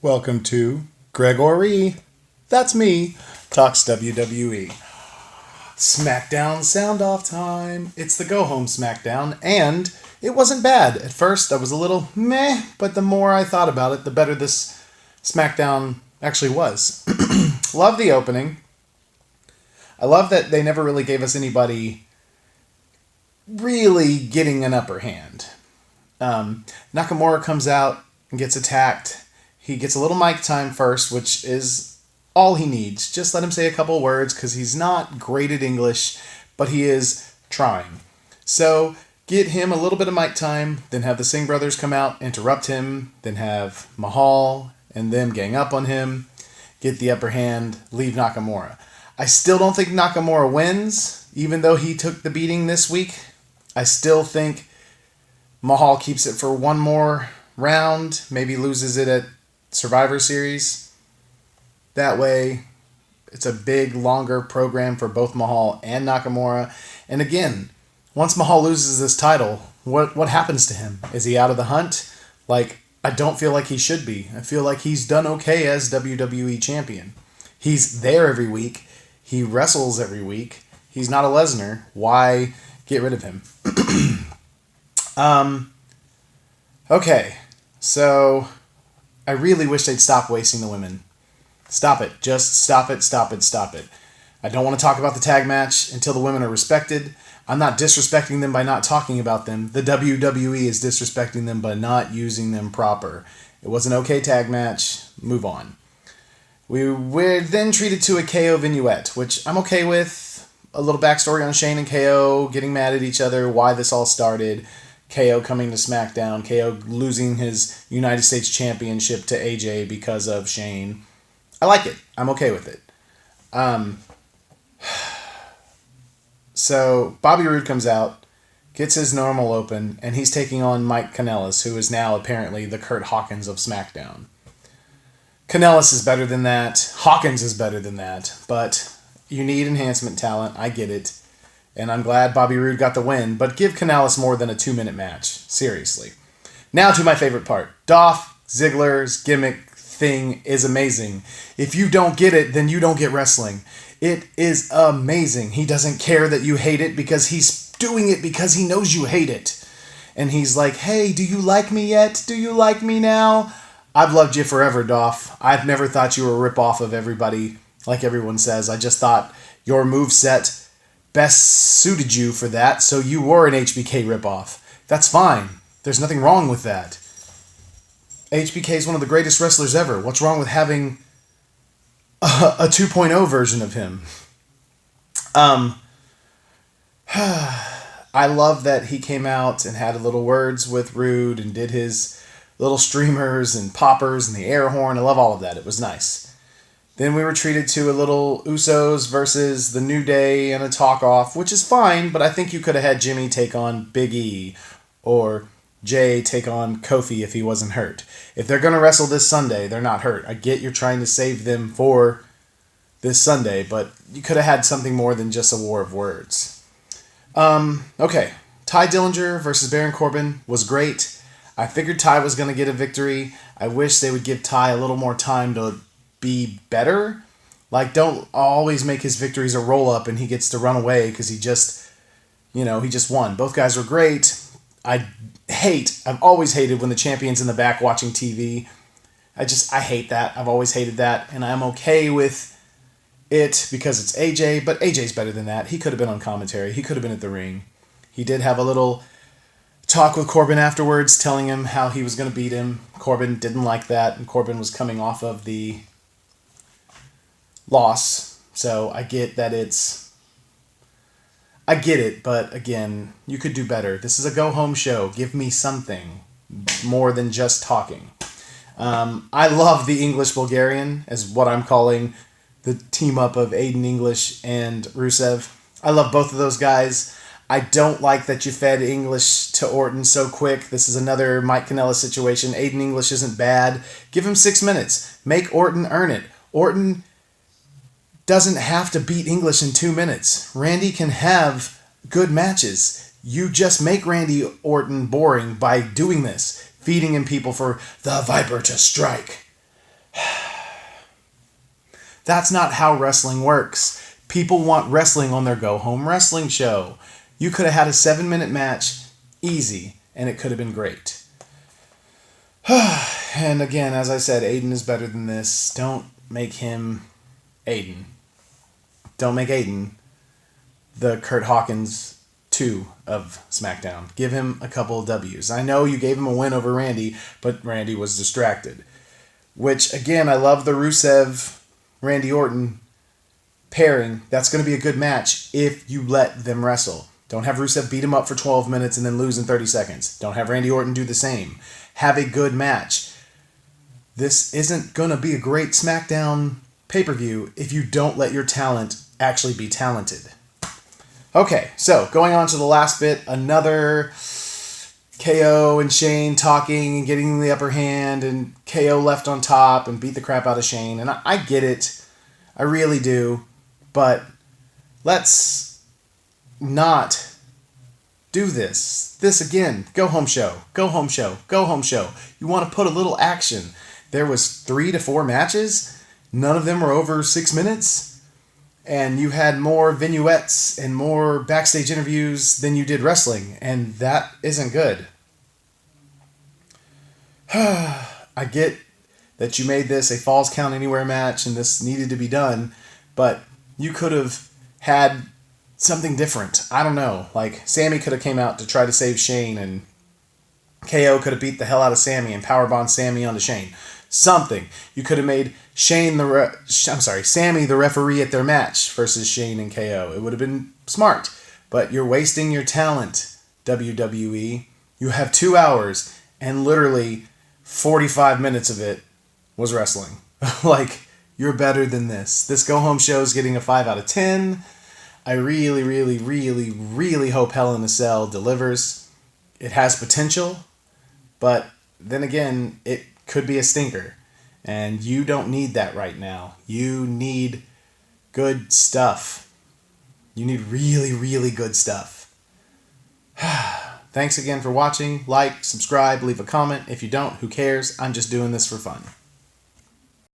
Welcome to Gregory, that's me, Talks WWE. Smackdown Sound Off time. It's the go home Smackdown, and it wasn't bad. At first, I was a little meh, but the more I thought about it, the better this Smackdown actually was. Love the opening. I love that they never really gave us anybody really getting an upper hand. Nakamura comes out and gets attacked. He gets a little mic time first, which is all he needs. Just let him say a couple words because he's not great at English, but he is trying. So get him a little bit of mic time, then have the Singh brothers come out, interrupt him, then have Mahal and them gang up on him, get the upper hand, leave Nakamura. I still don't think Nakamura wins, even though he took the beating this week. I still think Mahal keeps it for one more round, maybe loses it at Survivor Series. That way, it's a big, longer program for both Mahal and Nakamura. And again, once Mahal loses this title, what happens to him? Is he out of the hunt? I don't feel like he should be. I feel like he's done okay as WWE champion. He's there every week. He wrestles every week. He's not a Lesnar. Why get rid of him? Okay, so I really wish they'd stop wasting the women. Stop it. Just stop it, stop it, stop it. I don't want to talk about the tag match until the women are respected. I'm not disrespecting them by not talking about them. The WWE is disrespecting them by not using them proper. It was an okay tag match. Move on. We were then treated to a KO vignette, which I'm okay with. A little backstory on Shane and KO getting mad at each other, why this all started. KO coming to SmackDown, KO losing his United States Championship to AJ because of Shane. I like it. I'm okay with it. So Bobby Roode comes out, gets his normal open, and he's taking on Mike Kanellis, who is now apparently the Kurt Hawkins of SmackDown. Kanellis is better than that. Hawkins is better than that. But you need enhancement talent. I get it. And I'm glad Bobby Roode got the win, but give Kanellis more than a 2-minute match. Seriously. Now to my favorite part. Dolph Ziggler's gimmick thing is amazing. If you don't get it, then you don't get wrestling. It is amazing. He doesn't care that you hate it because he's doing it because he knows you hate it. And he's like, hey, do you like me yet? Do you like me now? I've loved you forever, Dolph. I've never thought you were a rip-off of everybody, like everyone says. I just thought your moveset best suited you for that, so you were an HBK ripoff. That's fine. There's nothing wrong with that. HBK is one of the greatest wrestlers ever. What's wrong with having a 2.0 version of him? I love that he came out and had a little words with Rude and did his little streamers and poppers and the air horn. I love all of that. It was nice. Then we were treated to a little Usos versus the New Day and a talk-off, which is fine, but I think you could have had Jimmy take on Big E or Jay take on Kofi if he wasn't hurt. If they're going to wrestle this Sunday, they're not hurt. I get you're trying to save them for this Sunday, but you could have had something more than just a war of words. Okay, Ty Dillinger versus Baron Corbin was great. I figured Ty was going to get a victory. I wish they would give Ty a little more time to be better. Don't always make his victories a roll-up and he gets to run away because he just won. Both guys were great. I've always hated when the champion's in the back watching TV. I hate that. I've always hated that, and I'm okay with it because it's AJ, but AJ's better than that. He could have been on commentary. He could have been at the ring. He did have a little talk with Corbin afterwards, telling him how he was going to beat him. Corbin didn't like that, and Corbin was coming off of the loss, so I get that I get it, but again, you could do better. This is a go-home show. Give me something more than just talking. I love the English Bulgarian, as what I'm calling the team-up of Aiden English and Rusev. I love both of those guys. I don't like that you fed English to Orton so quick. This is another Mike Kanellis situation. Aiden English isn't bad. Give him 6 minutes. Make Orton earn it. Orton doesn't have to beat English in 2 minutes. Randy can have good matches. You just make Randy Orton boring by doing this. Feeding him people for the Viper to strike. That's not how wrestling works. People want wrestling on their go-home wrestling show. You could have had a 7-minute match, easy, and it could have been great. And again, as I said, Aiden is better than this. Don't make him Aiden. Don't make Aiden the Kurt Hawkins 2 of SmackDown. Give him a couple of W's. I know you gave him a win over Randy, but Randy was distracted. Which, again, I love the Rusev-Randy Orton pairing. That's going to be a good match if you let them wrestle. Don't have Rusev beat him up for 12 minutes and then lose in 30 seconds. Don't have Randy Orton do the same. Have a good match. This isn't going to be a great SmackDown pay-per-view if you don't let your talent actually be talented. Okay, so going on to the last bit, another KO and Shane talking and getting the upper hand, and KO left on top and beat the crap out of Shane. And I get it. I really do. But let's not do this. This again. Go home show. Go home show. Go home show. You want to put a little action. There was 3 to 4 matches. None of them were over 6 minutes. And you had more vignettes and more backstage interviews than you did wrestling. And that isn't good. I get that you made this a Falls Count Anywhere match and this needed to be done. But you could have had something different. I don't know. Like, Sammy could have came out to try to save Shane, and KO could have beat the hell out of Sammy and powerbombed Sammy onto Shane. Something. You could have made Sammy the referee at their match versus Shane and KO. It would have been smart. But you're wasting your talent, WWE. You have 2 hours, and literally 45 minutes of it was wrestling. Like, you're better than this. This go-home show is getting a 5 out of 10. I really, really, really, really hope Hell in a Cell delivers. It has potential, but then again, it could be a stinker. And you don't need that right now. You need good stuff. You need really, really good stuff. Thanks again for watching. Like, subscribe, leave a comment. If you don't, who cares? I'm just doing this for fun.